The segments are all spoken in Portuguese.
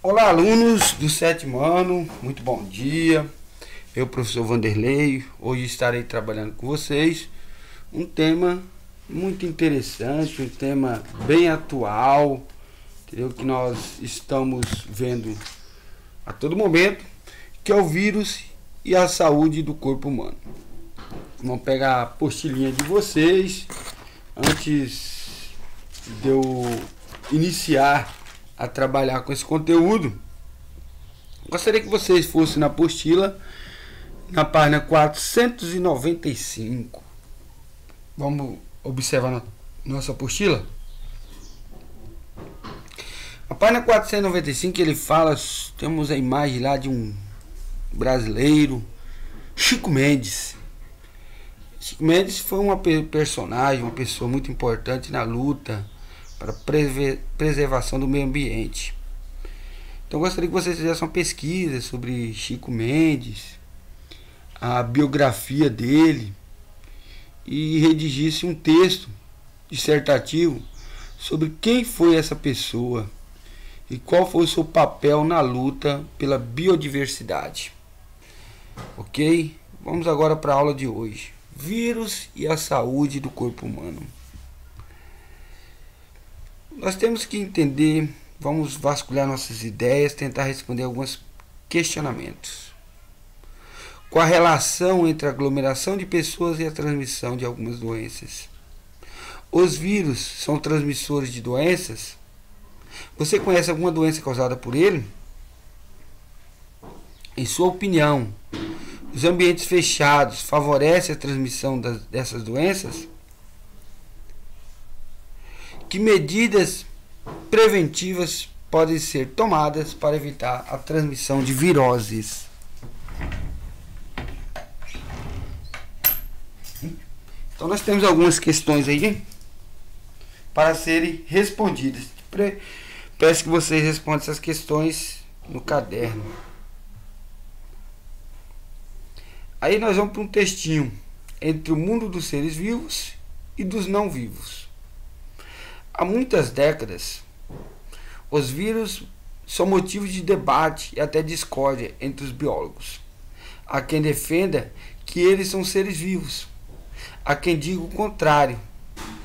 Olá, alunos do sétimo ano, muito bom dia. Eu, professor Vanderlei, hoje estarei trabalhando com vocês um tema muito interessante, um tema bem atual, entendeu? Que nós estamos vendo a todo momento, que é o vírus e a saúde do corpo humano. Vamos pegar a apostilinha de vocês antes de eu iniciar a trabalhar com esse conteúdo. Gostaria que vocês fossem na apostila, na página 495. Vamos observar nossa apostila. A página 495 ele fala, temos a imagem lá de um brasileiro, Chico Mendes. Chico Mendes foi uma personagem, uma pessoa muito importante na luta para a preservação do meio ambiente. Então gostaria que vocês fizessem uma pesquisa sobre Chico Mendes, a biografia dele, e redigisse um texto dissertativo sobre quem foi essa pessoa e qual foi o seu papel na luta pela biodiversidade. Ok? Vamos agora para a aula de hoje. Vírus e a saúde do corpo humano. Nós temos que entender, vamos vasculhar nossas ideias, tentar responder alguns questionamentos. Qual a relação entre a aglomeração de pessoas e a transmissão de algumas doenças? Os vírus são transmissores de doenças? Você conhece alguma doença causada por ele? Em sua opinião, os ambientes fechados favorecem a transmissão dessas doenças? Que medidas preventivas podem ser tomadas para evitar a transmissão de viroses? Então nós temos algumas questões aí para serem respondidas. Peço que vocês respondam essas questões no caderno. Aí nós vamos para um textinho entre o mundo dos seres vivos e dos não vivos. Há muitas décadas, os vírus são motivo de debate e até discórdia entre os biólogos. Há quem defenda que eles são seres vivos. Há quem diga o contrário,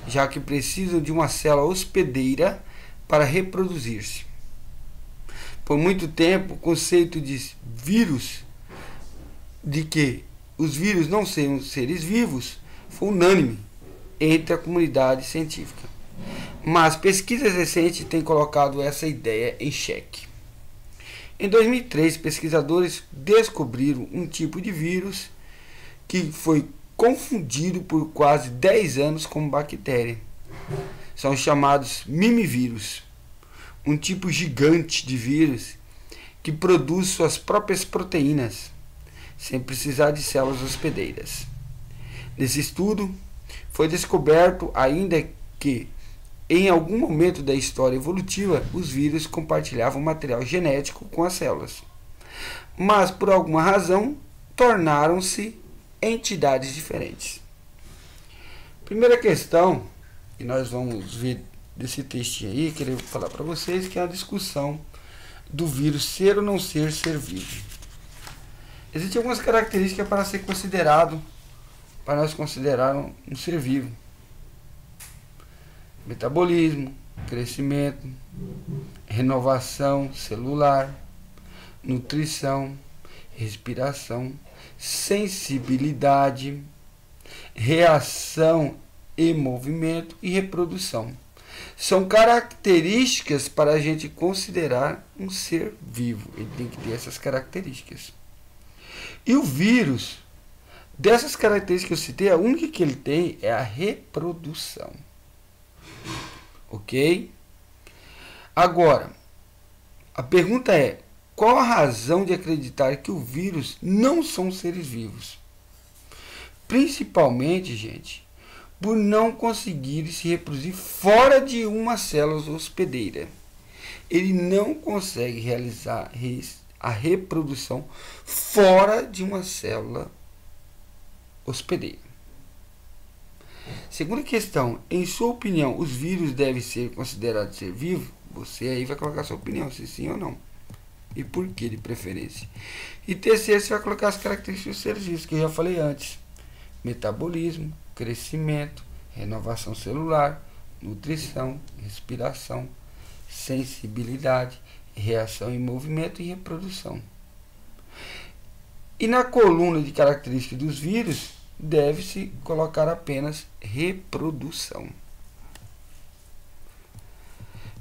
já que precisam de uma célula hospedeira para reproduzir-se. Por muito tempo, o conceito de vírus, de que os vírus não são seres vivos, foi unânime entre a comunidade científica. Mas pesquisas recentes têm colocado essa ideia em xeque. Em 2003, pesquisadores descobriram um tipo de vírus que foi confundido por quase 10 anos como bactéria. São chamados mimivírus, um tipo gigante de vírus que produz suas próprias proteínas, sem precisar de células hospedeiras. Nesse estudo, foi descoberto ainda que em algum momento da história evolutiva, os vírus compartilhavam material genético com as células, mas por alguma razão tornaram-se entidades diferentes. Primeira questão que nós vamos ver desse textinho aí, que eu vou falar para vocês, que é a discussão do vírus ser ou não ser vivo. Existem algumas características para ser considerado, para nós considerar um ser vivo. Metabolismo, crescimento, renovação celular, nutrição, respiração, sensibilidade, reação e movimento e reprodução. São características para a gente considerar um ser vivo. Ele tem que ter essas características. E o vírus, dessas características que eu citei, a única que ele tem é a reprodução. Ok? Agora, a pergunta é: qual a razão de acreditar que o vírus não são seres vivos? Principalmente, gente, por não conseguir se reproduzir fora de uma célula hospedeira. Ele não consegue realizar a reprodução fora de uma célula hospedeira. Segunda questão, em sua opinião, os vírus devem ser considerados ser vivos? Você aí vai colocar sua opinião, se sim ou não. e por que de preferência. E terceiro, você vai colocar as características dos seres vivos, que eu já falei antes. Metabolismo, crescimento, renovação celular, nutrição, respiração, sensibilidade, reação em movimento e reprodução. E na coluna de características dos vírus, deve-se colocar apenas reprodução.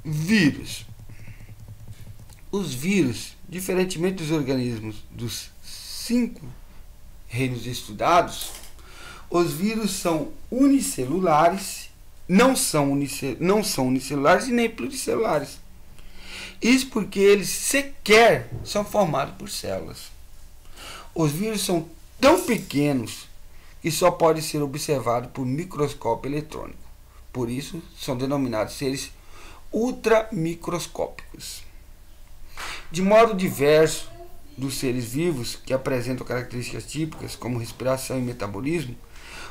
Vírus. Os vírus, diferentemente dos organismos dos 5 reinos estudados, os vírus são unicelulares, não são unicelulares e nem pluricelulares. Isso porque eles sequer são formados por células. Os vírus são tão pequenos que só podem ser observados por microscópio eletrônico. Por isso, são denominados seres ultramicroscópicos. De modo diverso dos seres vivos, que apresentam características típicas, como respiração e metabolismo,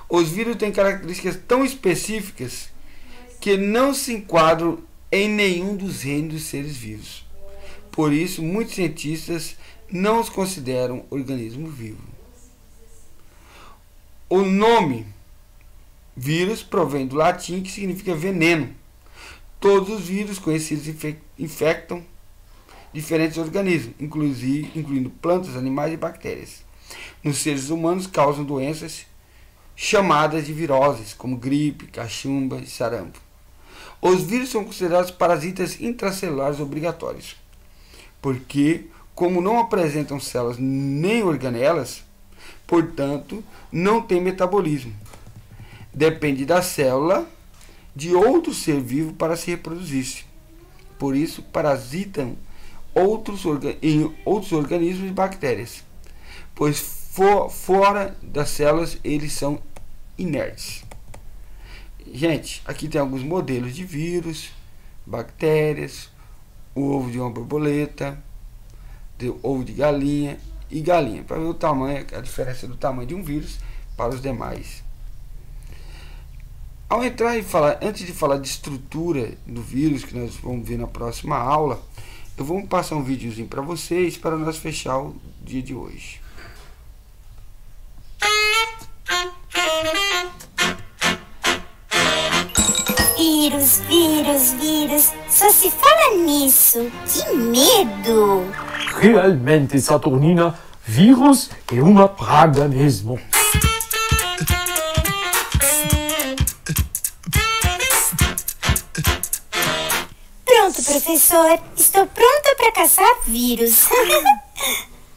os vírus têm características tão específicas que não se enquadram em nenhum dos reinos dos seres vivos. Por isso, muitos cientistas não os consideram organismo vivo. O nome vírus provém do latim, que significa veneno. Todos os vírus conhecidos infectam diferentes organismos, incluindo plantas, animais e bactérias. Nos seres humanos causam doenças chamadas de viroses, como gripe, cachumba e sarampo. Os vírus são considerados parasitas intracelulares obrigatórios, porque, como não apresentam células nem organelas, portanto, não têm metabolismo. Depende da célula de outro ser vivo para se reproduzir. Por isso, parasitam em outros organismos e bactérias, pois fora das células eles são inertes. Gente, aqui tem alguns modelos de vírus, bactérias, o ovo de uma borboleta, ovo de galinha e galinha, para ver o tamanho, a diferença do tamanho de um vírus para os demais. Ao entrar e antes de falar de estrutura do vírus, que nós vamos ver na próxima aula, eu vou passar um videozinho para vocês para nós fechar o dia de hoje. Vírus, vírus, vírus, só se fala nisso. Que medo! Realmente, Saturnina, vírus é uma praga mesmo. Pronto, professor. Estou pronta para caçar vírus.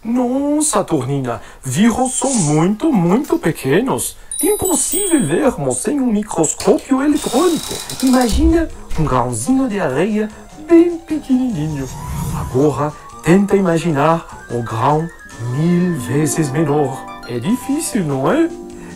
Não, Saturnina, vírus são muito pequenos. Impossível vermos sem um microscópio eletrônico. Imagina um grãozinho de areia bem pequenininho. Agora, tenta imaginar o grão 1000 vezes menor. É difícil, não é?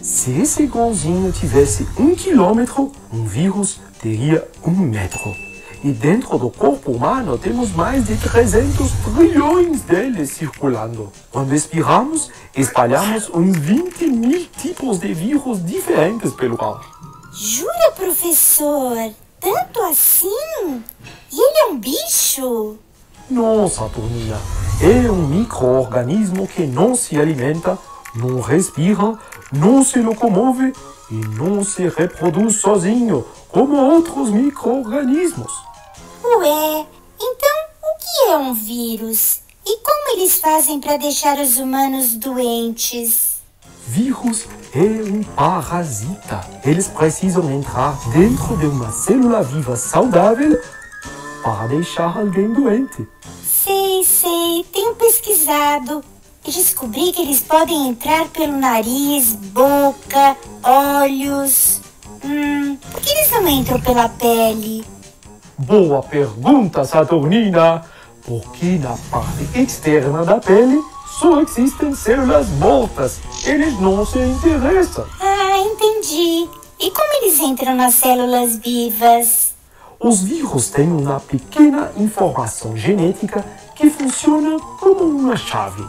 Se esse grãozinho tivesse 1 quilômetro, um vírus teria 1 metro. E dentro do corpo humano temos mais de 300 trilhões deles circulando. Quando expiramos, espalhamos uns 20.000 tipos de vírus diferentes pelo ar. Jura, professor? Tanto assim? E ele é um bicho? Não, Saturnina. É um micro-organismo que não se alimenta, não respira, não se locomove e não se reproduz sozinho, como outros micro-organismos. Ué, então o que é um vírus? E como eles fazem para deixar os humanos doentes? Vírus é um parasita. Eles precisam entrar dentro de uma célula viva saudável para deixar alguém doente. Sei, tenho pesquisado. E descobri que eles podem entrar pelo nariz, boca, olhos. Por que eles não entram pela pele? Boa pergunta, Saturnina. Porque na parte externa da pele só existem células mortas. Eles não se interessam. Ah, entendi. E como eles entram nas células vivas? Os vírus têm uma pequena informação genética que funciona como uma chave.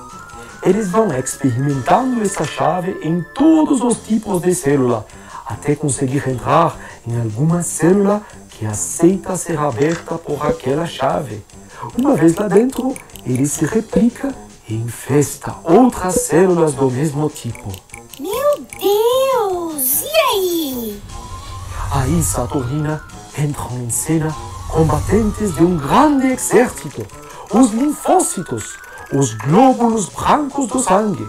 Eles vão experimentando essa chave em todos os tipos de célula, até conseguir entrar em alguma célula que aceita ser aberta por aquela chave. Uma vez lá dentro, ele se replica e infesta outras células do mesmo tipo. Meu Deus! E aí? Aí, Saturnina, entram em cena combatentes de um grande exército, os linfócitos, os glóbulos brancos do sangue.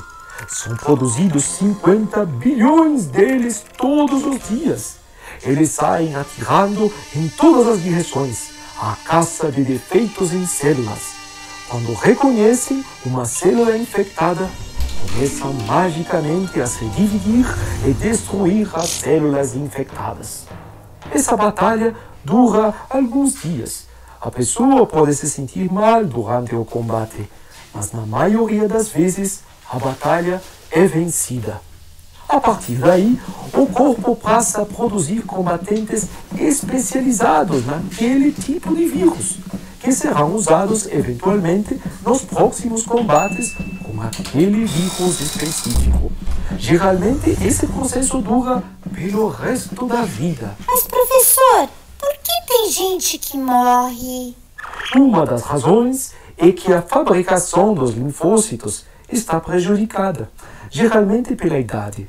São produzidos 50 bilhões deles todos os dias. Eles saem atirando em todas as direções, à caça de defeitos em células. Quando reconhecem uma célula infectada, começam magicamente a se dividir e destruir as células infectadas. Essa batalha dura alguns dias. A pessoa pode se sentir mal durante o combate, mas na maioria das vezes a batalha é vencida. A partir daí, o corpo passa a produzir combatentes especializados naquele tipo de vírus, que serão usados eventualmente nos próximos combates com aquele vírus específico. Geralmente, esse processo dura pelo resto da vida. Mas, professor, por que tem gente que morre? Uma das razões é que a fabricação dos linfócitos está prejudicada, geralmente pela idade.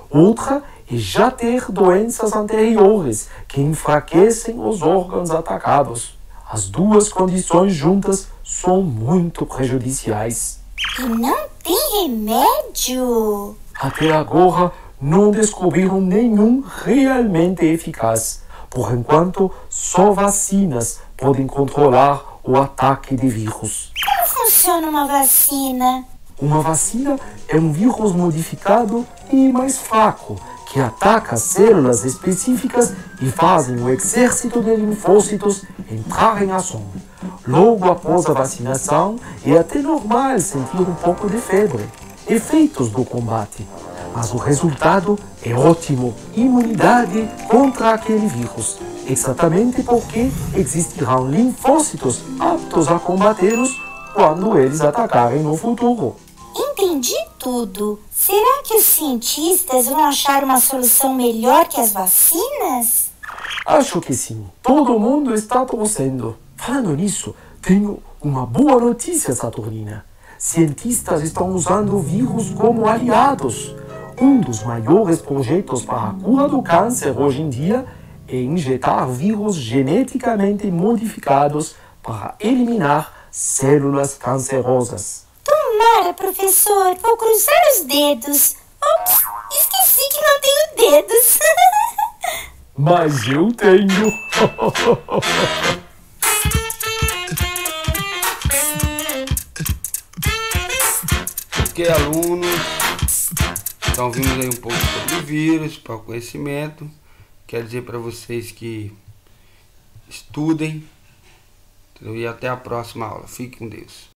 Outra é já ter doenças anteriores que enfraquecem os órgãos atacados. As duas condições juntas são muito prejudiciais. E não tem remédio? Até agora, não descobriram nenhum realmente eficaz. Por enquanto, só vacinas podem controlar o ataque de vírus. Como funciona uma vacina? Uma vacina é um vírus modificado e mais fraco, que ataca células específicas e fazem o exército de linfócitos entrar em ação. Logo após a vacinação, é até normal sentir um pouco de febre, efeitos do combate. Mas o resultado é ótimo, imunidade contra aquele vírus, exatamente porque existirão linfócitos aptos a combatê-los quando eles atacarem no futuro. Entendi tudo. Será que os cientistas vão achar uma solução melhor que as vacinas? Acho que sim. Todo mundo está torcendo. Falando nisso, tenho uma boa notícia, Saturnina. Cientistas estão usando o vírus como aliados. Um dos maiores projetos para a cura do câncer hoje em dia é injetar vírus geneticamente modificados para eliminar células cancerosas. Tomara, professor. Vou cruzar os dedos. Ops, esqueci que não tenho dedos. Mas eu tenho. Ok, alunos, então vimos aí um pouco sobre o vírus, para o conhecimento. Quero dizer para vocês que estudem, entendeu? E até a próxima aula. Fique com Deus.